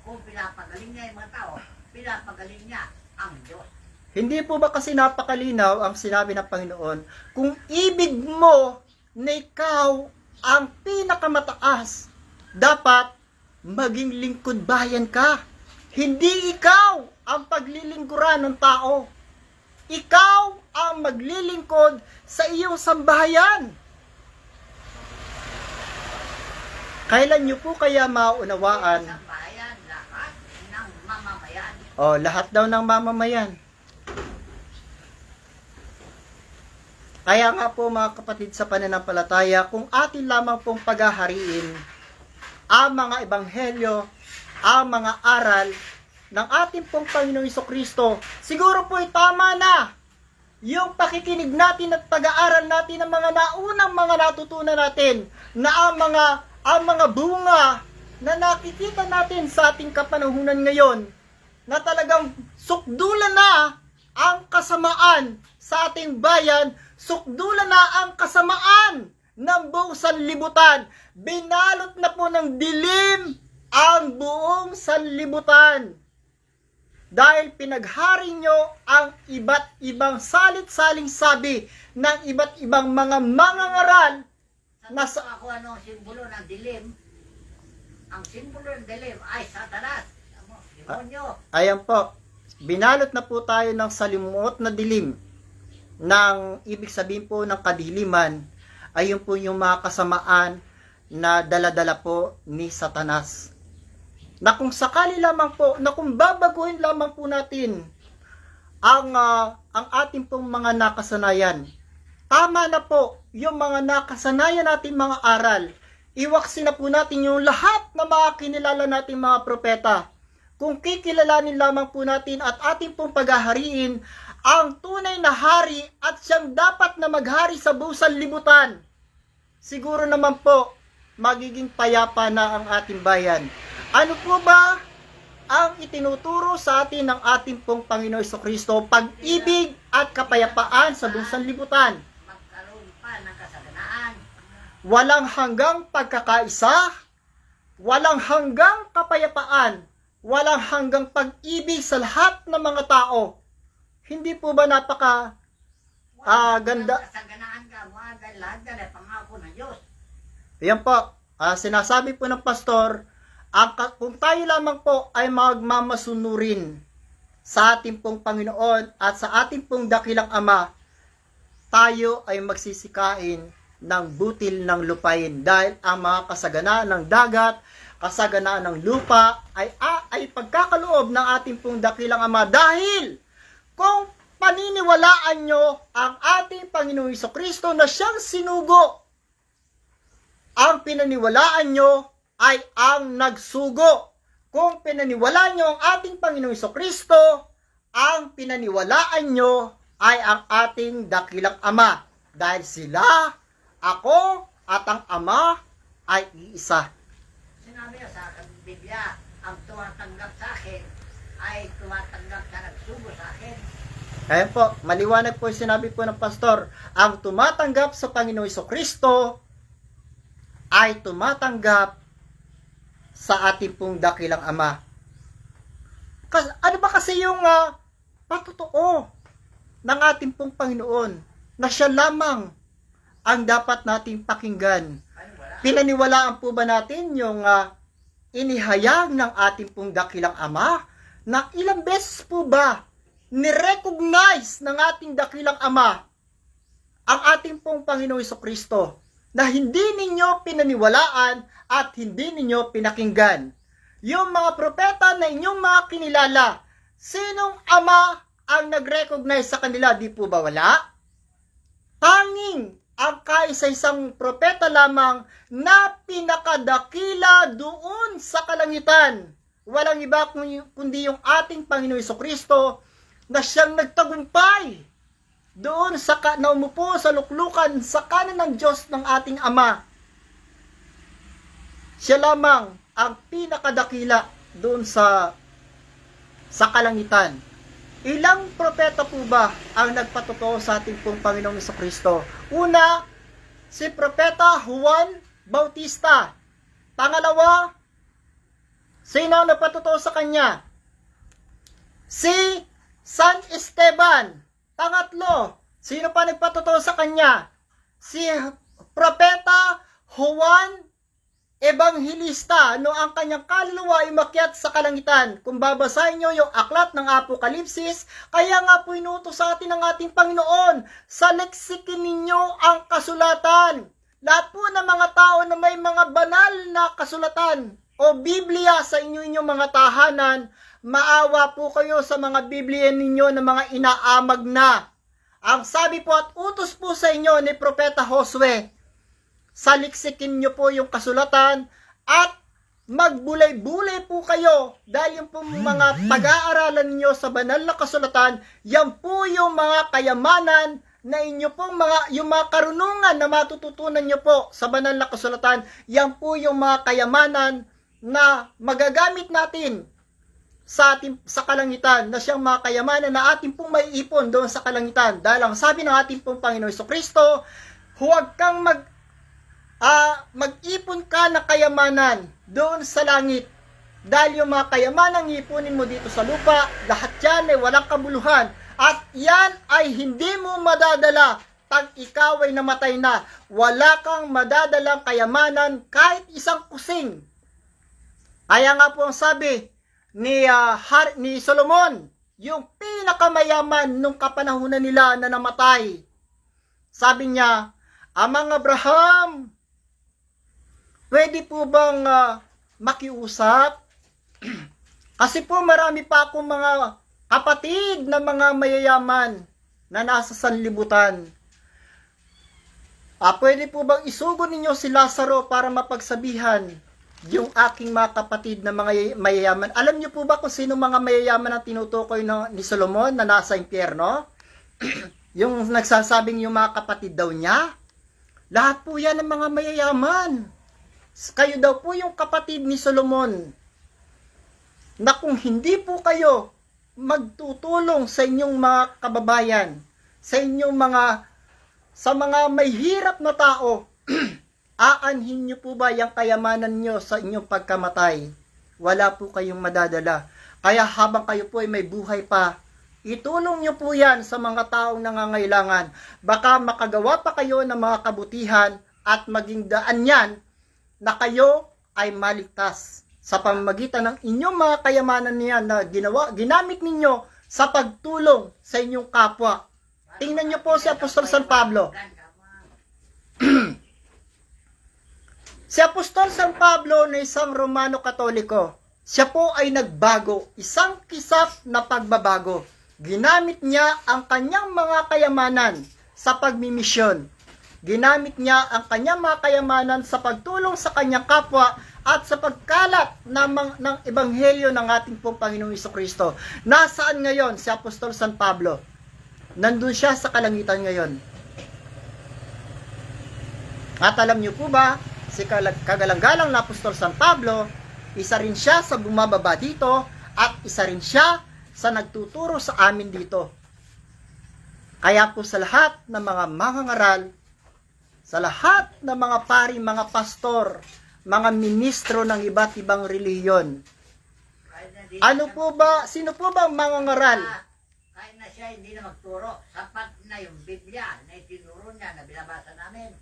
Kung pinapagaling niya yung mga tao, pinapagaling niya ang Diyos. Hindi po ba kasi napakalinaw ang sinabi ng Panginoon, kung ibig mo na ikaw ang pinakamataas, dapat maging lingkod bayan ka. Hindi ikaw ang paglilingkuran ng tao. Ikaw ang maglilingkod sa iyong sambahayan. Kailan niyo po kaya maunawaan? Sa bayan, lahat ng mamamayan. Lahat daw ng mamamayan. Kaya nga po mga kapatid sa pananampalataya, kung atin lamang pong paghahariin ang mga ebanghelyo, ang mga aral ng ating pong Panginoong Hesukristo, siguro po tama na yung pakikinig natin at pag-aaral natin ng mga naunang mga natutunan natin, na ang mga bunga na nakikita natin sa ating kapanahunan ngayon, na talagang sukdulan na ang kasamaan sa ating bayan, sukdulan na ang kasamaan ng buong sanlibutan. Binalot na po ng dilim ang buong sanlibutan. Dahil pinaghari nyo ang iba't ibang salit-saling sabi ng iba't ibang mga mangangaral na Sa ako ano ang simbolo ng dilim? Ang simbolo ng dilim ay Satanas. Demonyo. Ayan po, binalot na po tayo ng salimuot na dilim, ng ibig sabihin po ng kadiliman, ayun po yung mga kasamaan na daladala po ni Satanas. Na kung sakali lamang po, na kung babaguhin lamang po natin ang ang ating pong mga nakasanayan. Tama na po yung mga nakasanayan nating mga aral. Iwaksin na po natin yung lahat na mga kinilala nating mga propeta. Kung kikilalanin lamang po natin at ating pong paghahariin ang tunay na hari at siyang dapat na maghari sa buong sanlibutan, siguro naman po magiging payapa na ang ating bayan. Ano po ba ang itinuturo sa atin ng ating pong Panginoon Jesucristo? Pag-ibig at kapayapaan sa buong sanlibutan. Magkaroon pa ng kasaganaan. Walang hanggang pagkakaisa, walang hanggang kapayapaan, walang hanggang pag-ibig sa lahat ng mga tao. Hindi po ba napaka ganda? Kasaganaan ka, mga lahat na pangako ng Diyos. Ayan po, sinasabi po ng pastor, kung tayo lamang po ay magmamasunurin sa ating pong Panginoon at sa ating pong dakilang Ama, tayo ay magsisikain ng butil ng lupain dahil ang mga kasaganaan ng dagat, kasaganaan ng lupa ay pagkakaloob ng ating pong dakilang Ama. Dahil kung paniniwalaan nyo ang ating Panginoong Jesucristo na siyang sinugo, ang pinaniwalaan nyo ay ang nagsugo. Kung pinaniwalaan nyo ang ating Panginoong Jesucristo, ang pinaniwalaan nyo ay ang ating dakilang Ama. Dahil sila, ako, at ang Ama ay iisa. Sinabi niya sa Biblia, ang tumatanggap sa akin ay tumatanggap sa nagsugo sa akin. Ayan po, maliwanag po yung sinabi po ng pastor. Ang tumatanggap sa Panginoong Jesucristo ay tumatanggap sa ating pong dakilang Ama. Ano ba kasi yung patotoo ng ating pong Panginoon na siya lamang ang dapat nating pakinggan? Pinaniwalaan po ba natin yung inihayag ng ating pong dakilang Ama na ilang beses po ba nirecognize ng ating dakilang Ama ang ating pong Panginoong Jesucristo na hindi ninyo pinaniwalaan at hindi ninyo pinakinggan? Yung mga propeta na inyong mga kinilala, sinong ama ang nag-recognize sa kanila? Di po ba wala? Tanging ang kaisa-isang propeta lamang na pinakadakila doon sa kalangitan. Walang iba kundi yung ating Panginoong Jesucristo na siyang nagtagumpay doon na umupo sa luklukan sa kanan ng Diyos ng ating Ama. Siya lamang ang pinakadakila doon sa kalangitan. Ilang propeta po ba ang nagpatotoo sa ating pong Panginoong Jesucristo? Una, si Propeta Juan Bautista. Pangalawa, sino ang nagpatotoo sa kanya? Si San Esteban. Pangatlo, sino pa nagpatotoo sa kanya? Si Propeta Juan Evangelista, ang kanyang kaluluwa ay umakyat sa kalangitan. Kung babasahin nyo yung aklat ng Apokalipsis, kaya nga po inutos sa atin ng ating Panginoon, sa leksikin ninyo ang kasulatan. Lahat po ng mga tao na may mga banal na kasulatan o Biblia sa inyong mga tahanan, maawa po kayo sa mga Biblia ninyo na mga inaamag na. Ang sabi po at utos po sa inyo ni Propeta Josue, saliksikin nyo po yung kasulatan at magbulay-bulay po kayo dahil yung po mga pag-aaralan nyo sa banal na kasulatan, yan po yung mga kayamanan na inyo pong yung mga karunungan na matututunan nyo po sa banal na kasulatan, yan po yung mga kayamanan na magagamit natin sa kalangitan, na siyang mga kayamanan na ating pong maiipon doon sa kalangitan. Dahil ang sabi ng ating pong Panginoon Jesucristo, huwag kang mag-ipon ka ng kayamanan doon sa langit. Dahil yung mga kayamanang iipunin mo dito sa lupa, lahat yan ay walang kabuluhan. At yan ay hindi mo madadala pag ikaw ay namatay na. Wala kang madadalang kayamanan kahit isang kusing. Kaya nga po ang sabi ni Solomon, yung pinakamayaman nung kapanahunan nila na namatay. Sabi niya, Amang Abraham, pwede po bang makiusap? Kasi po marami pa akong mga kapatid na mga mayayaman. na nasa sanlibutan. Pwede po bang isugo ninyo si Lazaro para mapagsabihan yung aking mga kapatid na mga mayayaman? Alam niyo po ba kung sino mga mayayaman ang tinutukoy ni Solomon na nasa impyerno? Yung nagsasabing yung mga kapatid daw niya? Lahat po yan ng mga mayayaman. Kayo daw po yung kapatid ni Solomon. Na kung hindi po kayo magtutulong sa inyong mga kababayan, sa mga may hirap na tao, aanhin nyo po ba yung kayamanan nyo sa inyong pagkamatay? Wala po kayong madadala. Kaya habang kayo po ay may buhay pa, itulong nyo po yan sa mga taong nangangailangan. Baka makagawa pa kayo ng mga kabutihan at maging daan yan na kayo ay maligtas sa pamamagitan ng inyong mga kayamanan niyan na ginamit ninyo sa pagtulong sa inyong kapwa. Tingnan niyo po si Apostol San Pablo. Si Apostol San Pablo na isang Romano Katoliko, siya po ay nagbago, isang kisap na pagbabago. Ginamit niya ang kanyang mga kayamanan sa pagmimisyon. Ginamit niya ang kanyang mga kayamanan sa pagtulong sa kanyang kapwa at sa pagkalat ng ebanghelyo ng ating pong Panginoong Jesucristo. Nasaan ngayon si Apostol San Pablo? Nandun siya sa kalangitan ngayon. At alam niyo po ba, si kagalang-galang na Apostol San Pablo, isa rin siya sa bumababa dito at isa rin siya sa nagtuturo sa amin dito. Kaya po sa lahat ng mga mangangaral, sa lahat ng mga pari, mga pastor, mga ministro ng iba't ibang relihiyon, sino po ba ang mangangaral? Kahit na siya hindi na magturo, sapat na yung Biblia na itinuro niya na binabasa namin.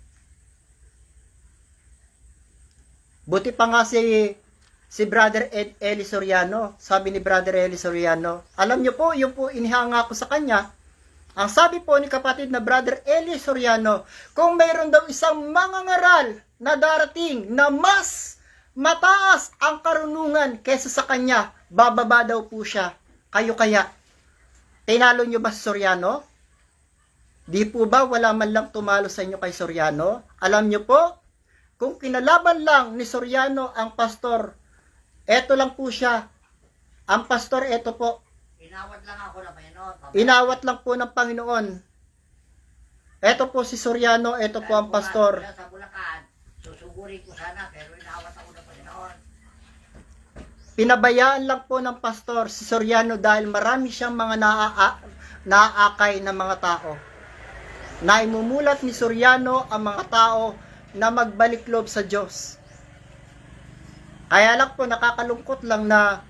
Buti pa nga si Brother Eli Soriano, sabi ni Brother Eli Soriano, alam niyo po, yung po inihanga ko sa kanya, ang sabi po ni kapatid na Brother Eli Soriano, kung mayroon daw isang mangangaral na darating na mas mataas ang karunungan kaysa sa kanya, bababa daw po siya. Kayo kaya? Tinalo nyo ba si Soriano? Di po ba wala man lang tumalo sa inyo kay Soriano? Alam nyo po, kung kinalaban lang ni Soriano ang pastor, eto lang po siya. Ang pastor, eto po. Inawat lang ako na Panginoon. Inawat lang po ng Panginoon. Eto po si Soriano, eto po ang pastor. Sa Bulacan, susugurin ko sana, pero inawat ako ng Panginoon. Pinabayaan lang po ng pastor si Soriano dahil marami siyang mga naaakay na mga tao. Naimumulat ni Soriano ang mga tao na magbalik loob sa Diyos. Kaya lang po nakakalungkot lang na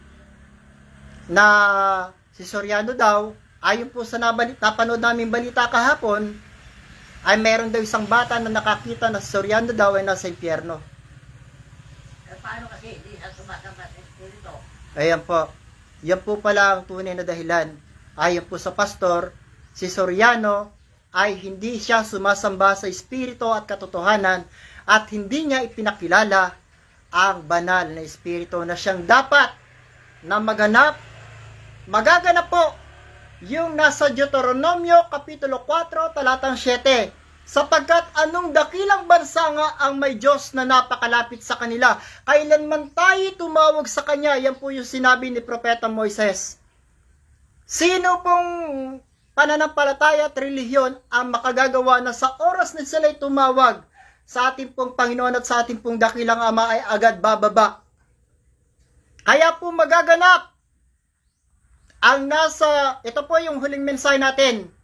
si Soriano daw, ayon po sa napanood namin balita kahapon, ay meron daw isang bata na nakakita na si Soriano daw ay nasa impyerno. Paano kasi hindi siya sumasama sa Espiritu? Ayan po. Yan po pala ang tunay na dahilan. Ayon po sa pastor, si Soriano ay hindi siya sumasamba sa Espiritu at katotohanan at hindi niya ipinakilala ang banal na Espiritu na siyang dapat na magaganap po yung nasa Deuteronomio Kapitulo 4, talatang 7. Sapagkat anong dakilang bansa nga ang may Diyos na napakalapit sa kanila, kailanman tayo tumawag sa Kanya. Yan po yung sinabi ni Propeta Moises. Sino pong pananampalataya at relihiyon ang makagagawa na sa oras na sila'y tumawag sa ating pong Panginoon at sa ating pong dakilang Ama ay agad bababa? Kaya po magaganap ang ito po yung huling mensahe natin.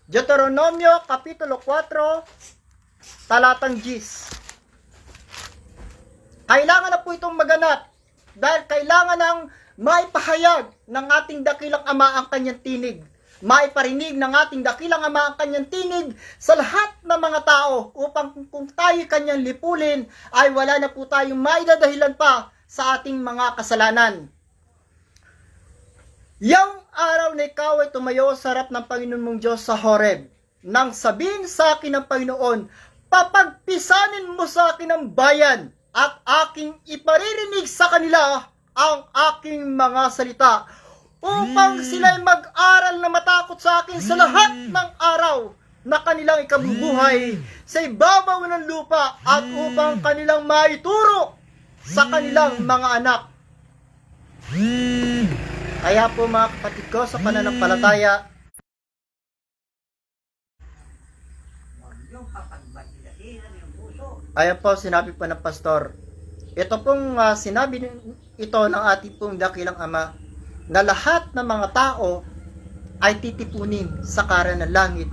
Deuteronomio Kapitulo 4, talatang 10. Kailangan na po itong maganap dahil kailangan ng maipahayag ng ating dakilang Ama ang kanyang tinig. Maiparinig ng ating dakilang Ama ang kanyang tinig sa lahat ng mga tao upang kung tayo kanyang lipulin ay wala na po tayong maidadahilan pa sa ating mga kasalanan. Yang araw na ikaw ay tumayo sa harap ng Panginoon mong Diyos sa Horeb, nang sabihin sa akin ng Panginoon, papagpisanin mo sa akin ang bayan at aking iparirinig sa kanila ang aking mga salita upang sila'y mag-aral na matakot sa akin sa lahat ng araw na kanilang ikabubuhay sa ibabaw ng lupa at upang kanilang maituro sa kanilang mga anak. Kaya po mga kapatid ko sa pananampalataya, Huwag niyong papagbasilasin yung puso. ayan po sinabi po ng pastor. Ito pong sinabi ito ng ating pong dakilang Ama na lahat ng mga tao ay titipunin sa karan ng langit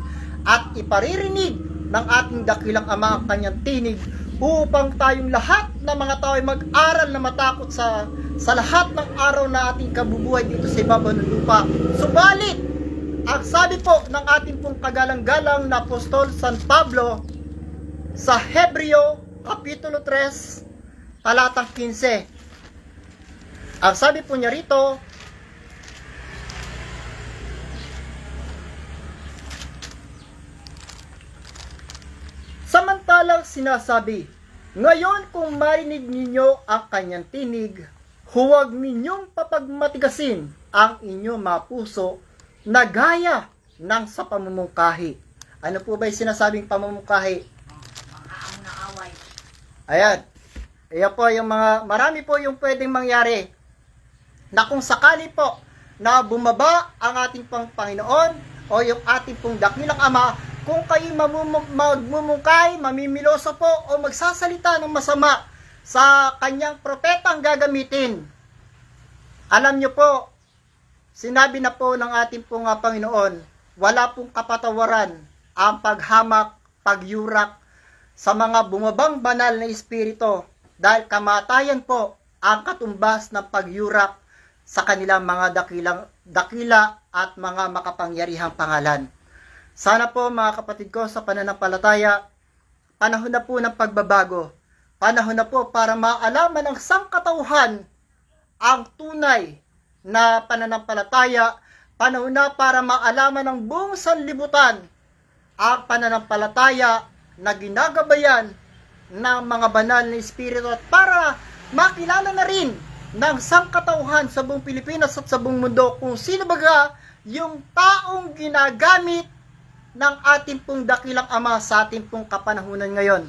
at iparirinig ng ating dakilang Ama ang kanyang tinig upang tayong lahat ng mga tao ay mag-aral na matakot sa lahat ng araw na ating kabubuhay dito sa ibabaw ng lupa. Subalit, ang sabi po ng ating pong kagalang-galang na Apostol San Pablo sa Hebreo Kapitulo 3, talatang 15. Ang sabi po niya rito, samantalang sinasabi, ngayon kung marinig ninyo ang kanyang tinig, huwag ninyong papagmatigasin ang inyong mga puso na gaya ng sa pamumungkahi. Ano po ba yung sinasabing pamumungkahi? Mga amo na away. Ayan. Ayan po yung mga, marami po yung pwedeng mangyari na kung sakali po na bumaba ang ating pang Panginoon o yung ating pong dakilang Ama, kung kayo magmumungkay, mamimiloso po o magsasalita ng masama sa kanyang propetang gagamitin. Alam nyo po, sinabi na po ng ating pong Panginoon, wala pong kapatawaran ang paghamak, pagyurak sa mga bumabang banal na espiritu dahil kamatayan po ang katumbas ng pagyurak sa kanilang mga dakila at mga makapangyarihang pangalan. Sana po mga kapatid ko sa pananampalataya, panahon na po ng pagbabago. Panahon na po para maalaman ng sangkatauhan ang tunay na pananampalataya. Panahon na para maalaman ng buong sanlibutan ang pananampalataya na ginagabayan ng mga banal na espiritu at para makilala na rin ng sangkatauhan sa buong Pilipinas at sa buong mundo kung sino baga yung taong ginagamit ng ating pong dakilang Ama sa ating pong kapanahunan ngayon.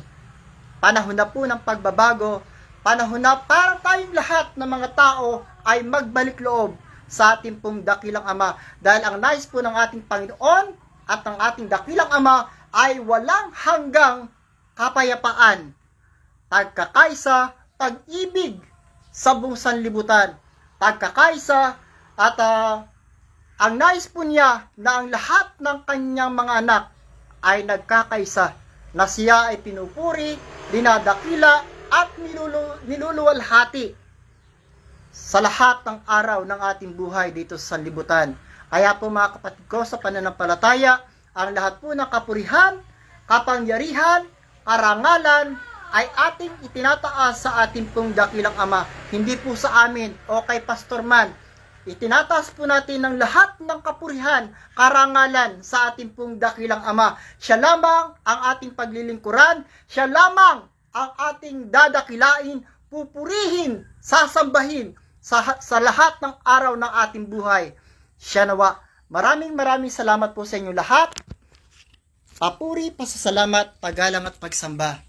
Panahon na po ng pagbabago, panahon na para tayong lahat ng mga tao ay magbalik loob sa ating pong dakilang Ama dahil ang nais po ng ating Panginoon at ng ating dakilang Ama ay walang hanggang kapayapaan, pagkakaisa, pag-ibig sa buong sanlibutan, pagkakaisa at ang nais po niya na ang lahat ng kanyang mga anak ay nagkakaisa, na siya ay pinupuri, dinadakila at niluluwalhati sa lahat ng araw ng ating buhay dito sa sanlibutan. Kaya po mga kapatid ko sa pananampalataya, ang lahat po ng kapurihan, kapangyarihan, karangalan ay ating itinataas sa ating pong dakilang Ama. Hindi po sa amin o kay Pastor Man. Itinataas po natin ng lahat ng kapurihan, karangalan sa ating pong dakilang Ama. Siya lamang ang ating paglilingkuran, siya lamang ang ating dadakilain, pupurihin, sasambahin sa lahat ng araw ng ating buhay. Siya nawa. Maraming salamat po sa inyo lahat. Papuri, pasasalamat, paggalang at pagsamba.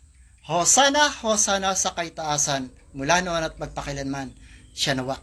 Hosana, Hosana sa kaitaasan, mula noon at magpakilanman. Siya nawa.